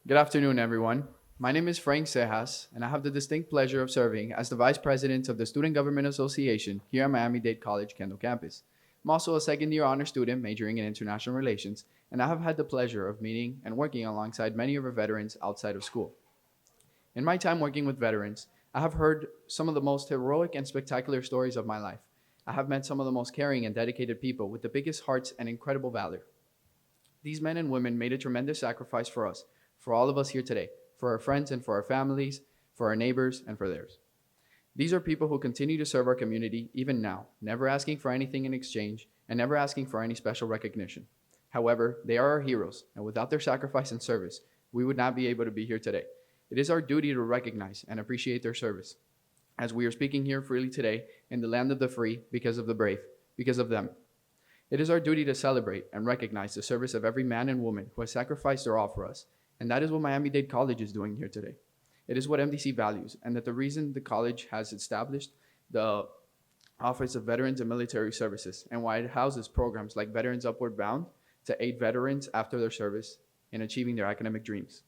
Good afternoon, everyone. My name is Frank Cejas, and I have the distinct pleasure of serving as the Vice President of the Student Government Association here at Miami-Dade College Kendall campus. I'm also a second-year honor student majoring in international relations, and I have had the pleasure of meeting and working alongside many of our veterans outside of school. In my time working with veterans, I have heard some of the most heroic and spectacular stories of my life. I have met some of the most caring and dedicated people with the biggest hearts and incredible valor. These men and women made a tremendous sacrifice for us, for all of us here today, for our friends and for our families, for our neighbors and for theirs. These are people who continue to serve our community even now, never asking for anything in exchange and never asking for any special recognition. However, they are our heroes, and without their sacrifice and service, we would not be able to be here today. It is our duty to recognize and appreciate their service, as we are speaking here freely today in the land of the free because of the brave, because of them. It is our duty to celebrate and recognize the service of every man and woman who has sacrificed their all for us, and that is what Miami-Dade College is doing here today. It is what MDC values, and that the reason the college has established the Office of Veterans and Military Services, and why it houses programs like Veterans Upward Bound to aid veterans after their service in achieving their academic dreams.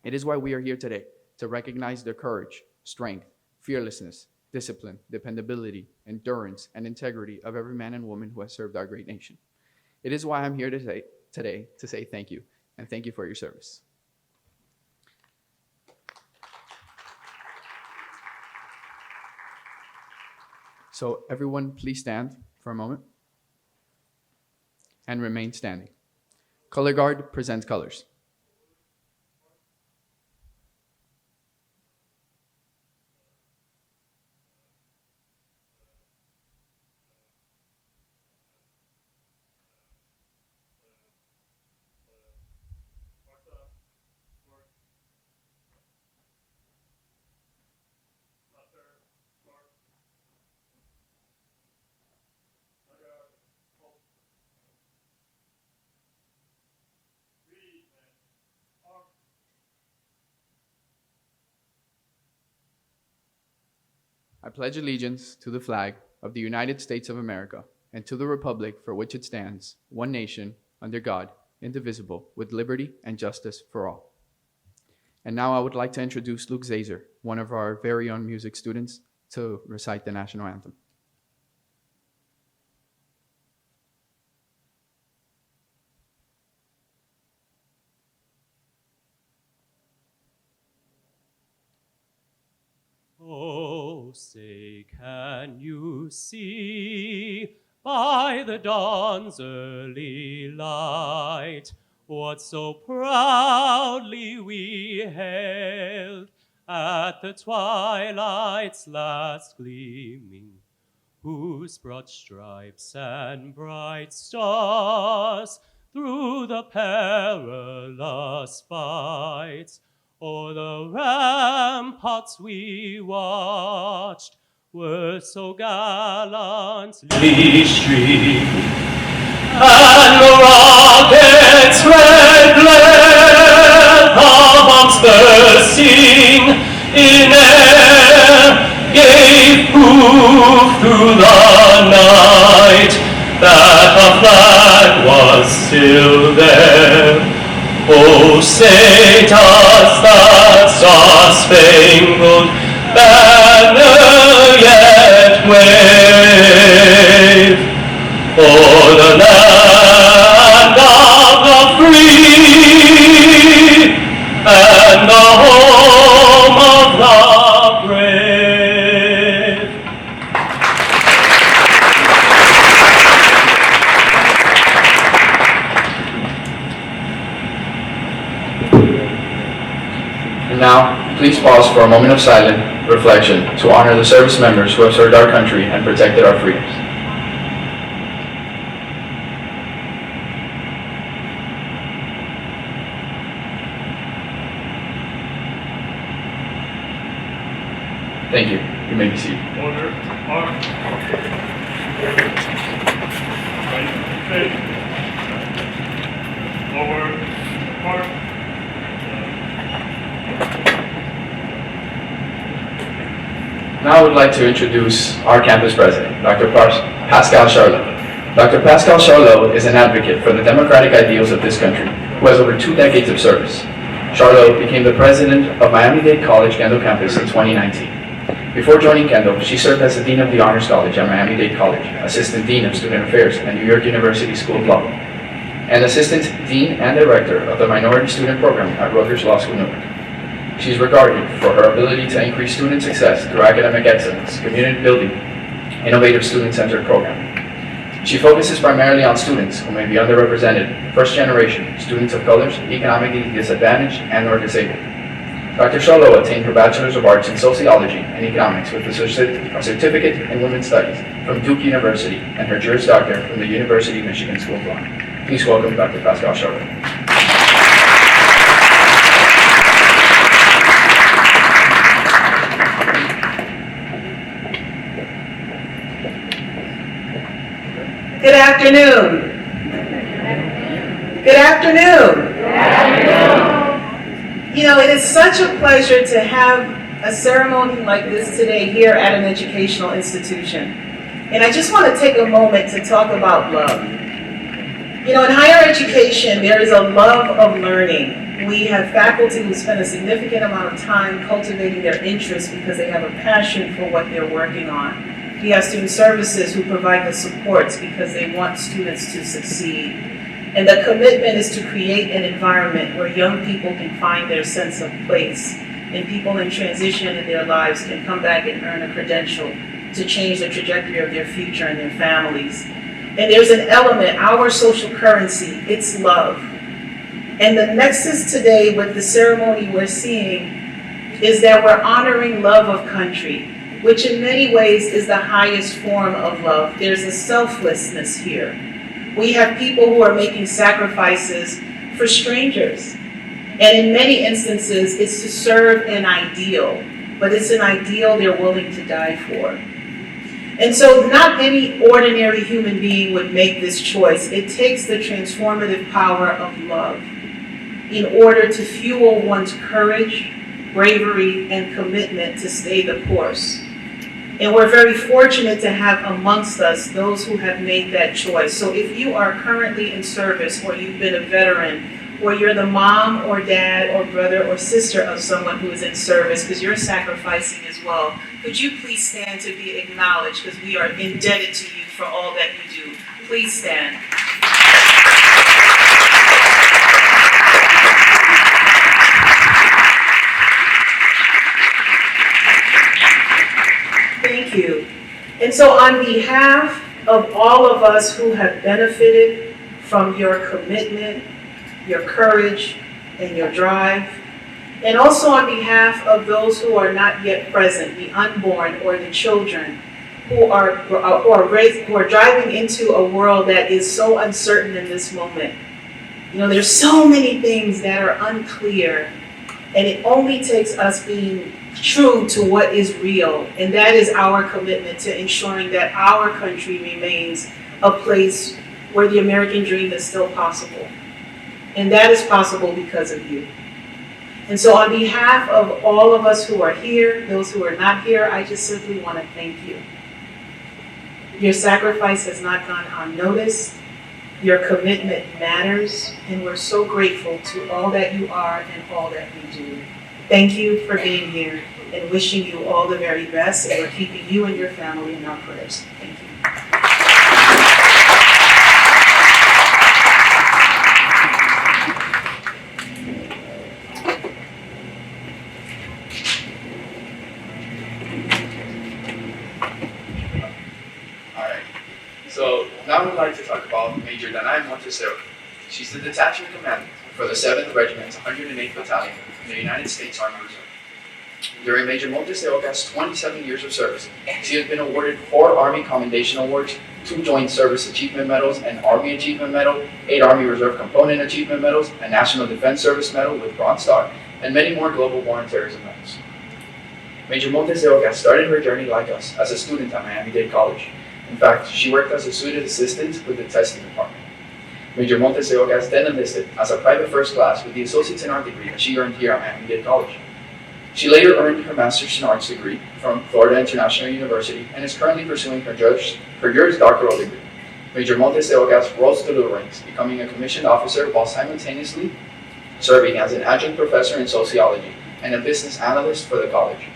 It is why we are here today, to recognize the courage, strength, fearlessness, discipline, dependability, endurance, and integrity of every man and woman who has served our great nation. It is why I'm here today to say thank you, and thank you for your service. So everyone, please stand for a moment and remain standing. Color Guard presents colors. I pledge allegiance to the flag of the United States of America and to the republic for which it stands, one nation, under God, indivisible, with liberty and justice for all. And now I would like to introduce Luke Zazer, one of our very own music students, to recite the National Anthem. Oh, say, can you see by the dawn's early light what so proudly we hailed at the twilight's last gleaming, whose broad stripes and bright stars through the perilous fights o'er the ramparts we watched were so gallantly streamed, and the rocket's red glare, the bombs bursting in air, gave proof through the night that the flag was still there. Oh, say does that star-spangled banner yet wave o'er the land of the free and the home of the brave? And now, please pause for a moment of silent reflection to honor the service members who have served our country and protected our freedoms. Thank you. You may be seated. Order, march. Right, face. Forward, march. Now I would like to introduce our campus president, Dr. Pascal Charlot. Dr. Pascal Charlot is an advocate for the democratic ideals of this country, who has over 2 decades of service. Charlotte became the president of Miami-Dade College Kendall campus in 2019. Before joining Kendall, she served as the Dean of the Honors College at Miami-Dade College, Assistant Dean of Student Affairs at New York University School of Law, and Assistant Dean and Director of the Minority Student Program at Rutgers Law School, Newark. She is regarded for her ability to increase student success through academic excellence, community building, innovative student-centered programming. She focuses primarily on students who may be underrepresented, first generation, students of colors, economically disadvantaged, and/or disabled. Dr. Charlotte attained her Bachelor's of Arts in Sociology and Economics with a certificate in Women's Studies from Duke University and her Juris Doctor from the University of Michigan School of Law. Please welcome Dr. Pascal Charlotte. Good afternoon. Good afternoon. You know, it is such a pleasure to have a ceremony like this today here at an educational institution. And I just want to take a moment to talk about love. You know, in higher education, there is a love of learning. We have faculty who spend a significant amount of time cultivating their interests because they have a passion for what they're working on. We have student services who provide the supports because they want students to succeed. And the commitment is to create an environment where young people can find their sense of place, and people in transition in their lives can come back and earn a credential to change the trajectory of their future and their families. And there's an element, our social currency, it's love. And the nexus today with the ceremony we're seeing is that we're honoring love of country, which in many ways is the highest form of love. There's a selflessness here. We have people who are making sacrifices for strangers. And in many instances, it's to serve an ideal, but it's an ideal they're willing to die for. And so not any ordinary human being would make this choice. It takes the transformative power of love in order to fuel one's courage, bravery, and commitment to stay the course. And we're very fortunate to have amongst us those who have made that choice. So if you are currently in service, or you've been a veteran, or you're the mom or dad or brother or sister of someone who is in service, because you're sacrificing as well, could you please stand to be acknowledged, because we are indebted to you for all that you do. Please stand. Thank you. And so on behalf of all of us who have benefited from your commitment, your courage, and your drive, and also on behalf of those who are not yet present, the unborn or the children who are driving into a world that is so uncertain in this moment. You know, there's so many things that are unclear, and it only takes us being true to what is real, and that is our commitment to ensuring that our country remains a place where the American dream is still possible. And that is possible because of you. And so on behalf of all of us who are here, those who are not here, I just simply want to thank you. Your sacrifice has not gone unnoticed. Your commitment matters, and we're so grateful to all that you are and all that we do. Thank you for being here, and wishing you all the very best, and we're keeping you and your family in our prayers. Thank you. All right. So now we'd like to talk about Major Danai Montesero. She's the detachment commander for the 7th Regiment's 108th Battalion in the United States Army Reserve. During Major Monteseoca's 27 years of service, she has been awarded 4 Army Commendation Awards, 2 Joint Service Achievement Medals, an Army Achievement Medal, 8 Army Reserve Component Achievement Medals, a National Defense Service Medal with Bronze Star, and many more global war and terrorism medals. Major Monteseoca started her journey like us as a student at Miami-Dade College. In fact, she worked as a student assistant with the testing department. Major Monteseoca then enlisted as a private first class with the Associates in Art degree that she earned here at Miami-Dade College. She later earned her Master's in Arts degree from Florida International University and is currently pursuing her Juris Doctoral degree. Major Monteseoca rose through the ranks, becoming a commissioned officer while simultaneously serving as an adjunct professor in sociology and a business analyst for the college.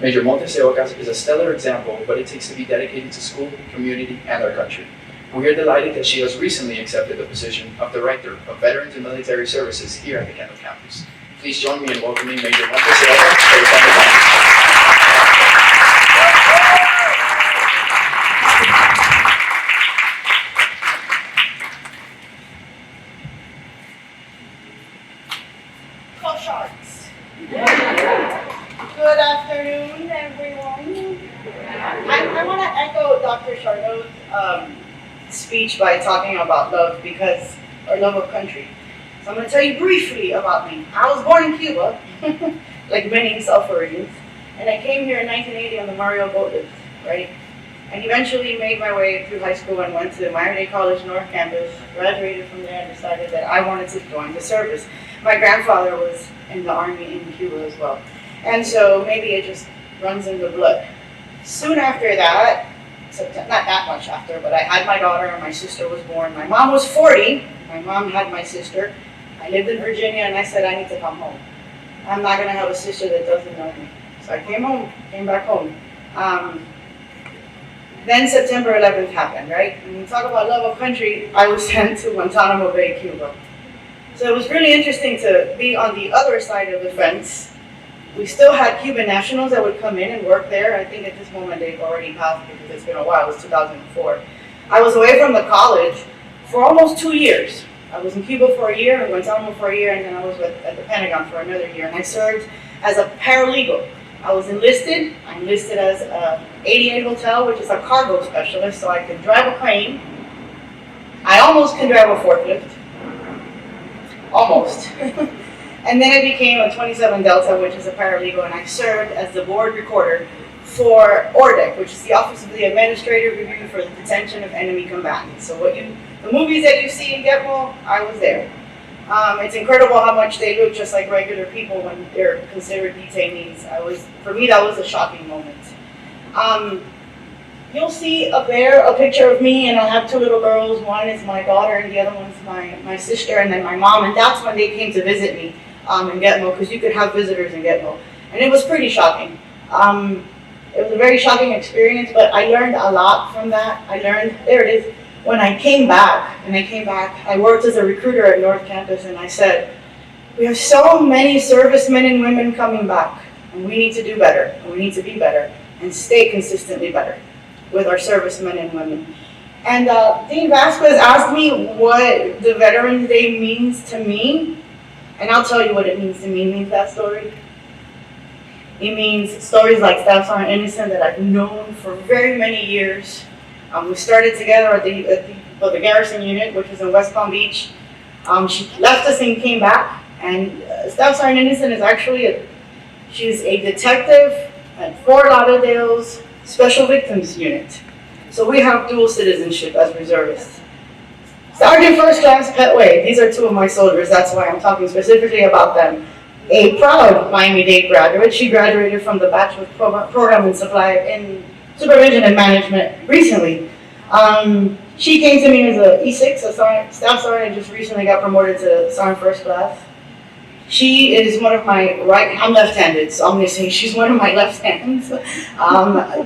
Major Montes is a stellar example of what it takes to be dedicated to school, community, and our country. We are delighted that she has recently accepted the position of Director of Veterans and Military Services here at the Kendall campus. Please join me in welcoming Major Montes for the Kendall campus. Sharks. Good afternoon, everyone. I want to echo Dr. Chardot's speech by talking about love or love of country. So I'm going to tell you briefly about me. I was born in Cuba, like many Salvadorians, and I came here in 1980 on the Mario boat lift, right? And eventually made my way through high school and went to Miami-Dade College North Campus, graduated from there and decided that I wanted to join the service. My grandfather was in the army in Cuba as well. And so maybe it just runs in the blood. Soon after that, not that much after, but I had my daughter and my sister was born. My mom was 40, my mom had my sister. I lived in Virginia and I said I need to come home. I'm not gonna have a sister that doesn't know me. So I came back home. Then September 11th happened, right? When we talk about love of country, I was sent to Guantanamo Bay, Cuba. So it was really interesting to be on the other side of the fence. We still had Cuban nationals that would come in and work there. I think at this moment they've already passed because it's been a while, it was 2004. I was away from the college for almost 2 years. I was in Cuba for a year, in Guantanamo for a year, and then I was at the Pentagon for another year. And I served as a paralegal. I was enlisted. I enlisted as a 88 Hotel, which is a cargo specialist, so I could drive a crane. I almost can drive a forklift. Almost. And then I became a 27 Delta, which is a paralegal, and I served as the board recorder for ORDEC, which is the Office of the Administrative Review for the Detention of Enemy Combatants. So the movies that you see in Gitmo, I was there. It's incredible how much they look just like regular people when they're considered detainees. For me, that was a shocking moment. You'll see up there a picture of me, and I have two little girls. One is my daughter, and the other one's my sister, and then my mom. And that's when they came to visit me in Gitmo, because you could have visitors in Gitmo. And it was pretty shocking. It was a very shocking experience, but I learned a lot from that. There it is. When I came back, I worked as a recruiter at North Campus, and I said, we have so many servicemen and women coming back, and we need to do better, and we need to be better, and stay consistently better with our servicemen and women. And Dean Vasquez asked me what the Veterans Day means to me, and I'll tell you what it means to me. It means that story. It means stories like Staff Sergeant Innocent that I've known for very many years. We started together at the Garrison Unit, which was in West Palm Beach. She left us and came back, and Staff Sergeant Innocent is actually she's a detective at Fort Lauderdale's Special Victims Unit. So we have dual citizenship as reservists. Sergeant First Class Petway, these are two of my soldiers, that's why I'm talking specifically about them. A proud Miami-Dade graduate, she graduated from the Bachelor's Program in Supervision and Management recently. She came to me as a E6, a staff sergeant, and just recently got promoted to Sergeant First Class. She is one of my I'm left-handed, so I'm going to say she's one of my left hands.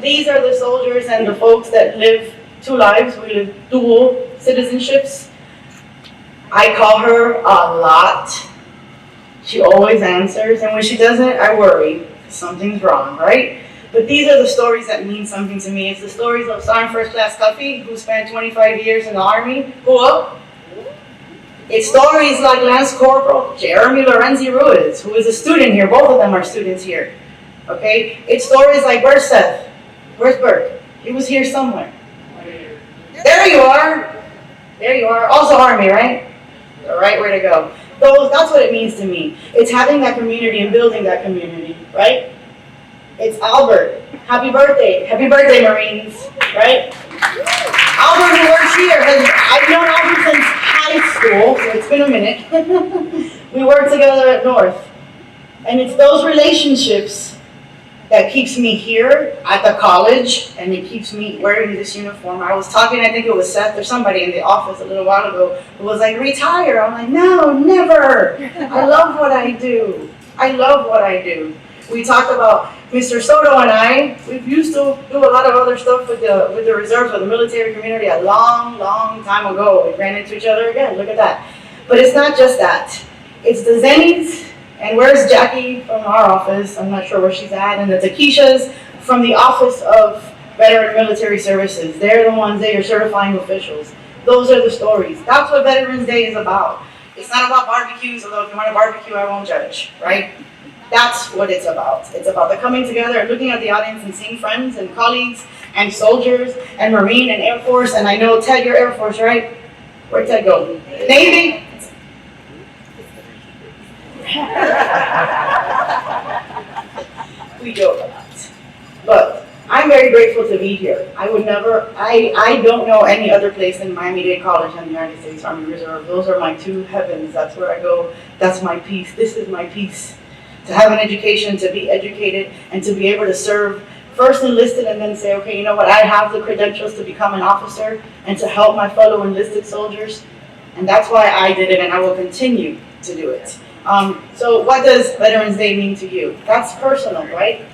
These are the soldiers and the folks that live two lives. We live dual citizenships. I call her a lot. She always answers, and when she doesn't, I worry. Something's wrong, right? But these are the stories that mean something to me. It's the stories of Sergeant First Class Cuffy, who spent 25 years in the Army. Who up? It's stories like Lance Corporal Jeremy Lorenzi Ruiz, who is a student here. Both of them are students here. Okay? It's stories like Burseth. Where's Burke? He was here somewhere. There you are. There you are. Also Army, right? The right way to go. That's what it means to me. It's having that community and building that community, right? It's Albert. Happy birthday. Happy birthday, Marines, right? Albert, who works here, I've known Albert since high school, so it's been a minute. We work together at North. And it's those relationships that keeps me here at the college, and it keeps me wearing this uniform. I was talking, I think it was Seth or somebody in the office a little while ago, who was like, retire. I'm like, no, never. I love what I do. I love what I do. We talked about Mr. Soto and I. We used to do a lot of other stuff with the reserves, with the military community a long, long time ago. We ran into each other again. Look at that. But it's not just that. It's the Zennies, and where's Jackie from our office? I'm not sure where she's at. And the Takeshas from the Office of Veteran Military Services. They're the ones that are certifying officials. Those are the stories. That's what Veterans Day is about. It's not about barbecues, although if you want to barbecue, I won't judge, right? That's what it's about. It's about the coming together and looking at the audience and seeing friends and colleagues and soldiers and Marine and Air Force. And I know, Ted, you're Air Force, right? Where'd Ted go? Navy? We joke a lot. But I'm very grateful to be here. I don't know any other place than Miami-Dade College and the United States Army Reserve. Those are my two heavens. That's where I go. That's my peace. This is my peace. To have an education, to be educated, and to be able to serve, first enlisted and then say, okay, you know what, I have the credentials to become an officer and to help my fellow enlisted soldiers. And that's why I did it, and I will continue to do it. So what does Veterans Day mean to you? That's personal, right?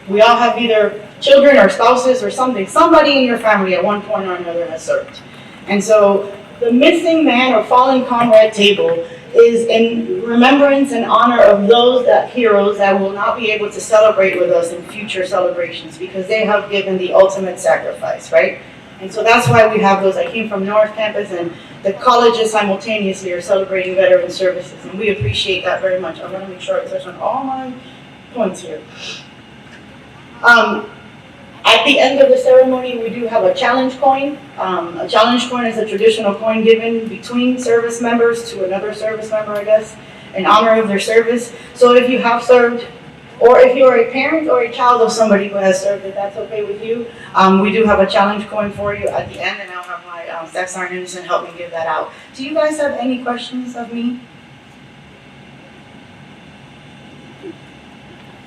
We all have either children or spouses or something. Somebody in your family at one point or another has served. And so the missing man or fallen comrade table is in remembrance and honor of those heroes that will not be able to celebrate with us in future celebrations because they have given the ultimate sacrifice, right? And so that's why we have those. I came from North Campus, and the colleges simultaneously are celebrating veteran services, and we appreciate that very much. I want to make sure I touch on all my points here. At the end of the ceremony, we do have a challenge coin. A challenge coin is a traditional coin given between service members to another service member, I guess, in honor of their service. So if you have served, or if you're a parent or a child of somebody who has served, if that's okay with you, we do have a challenge coin for you at the end, and I'll have my Staff Sergeant Anderson help me give that out. Do you guys have any questions of me?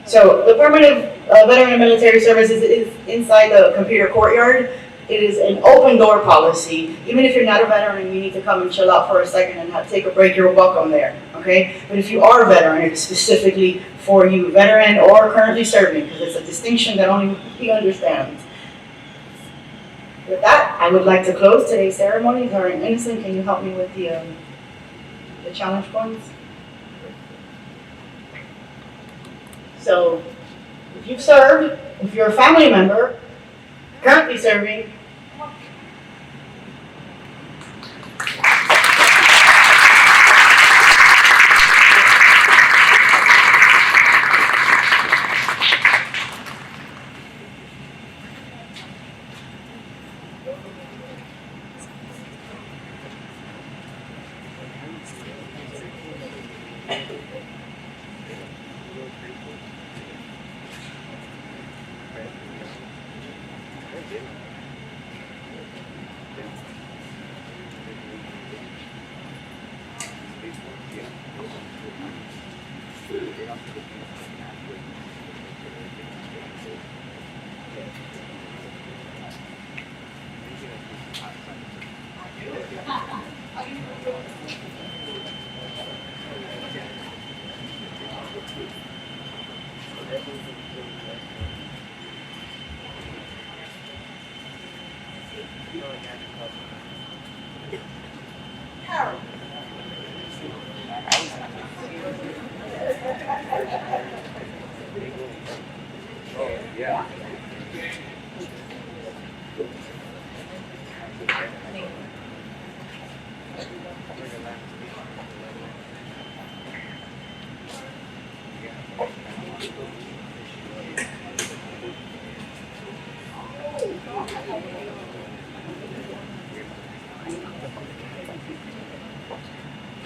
So the Permanent Veteran and Military Services is inside the computer courtyard. It is an open door policy. Even if you're not a veteran and you need to come and chill out for a second and take a break, you're welcome there, okay? But if you are a veteran, it's specifically for you, veteran or currently serving, because it's a distinction that only we understand. With that, I would like to close today's ceremony. Sergeant Innocent, can you help me with the challenge coins? So, if you've served, if you're a family member, currently serving,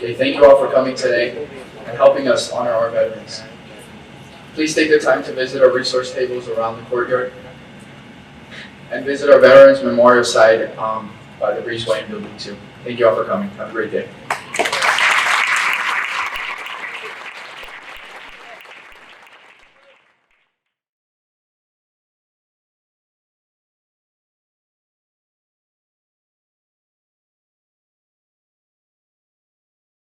Okay, thank you all for coming today and helping us honor our veterans. Please take the time to visit our resource tables around the courtyard and visit our Veterans Memorial site by the breezeway in Building 2. Thank you all for coming. Have a great day.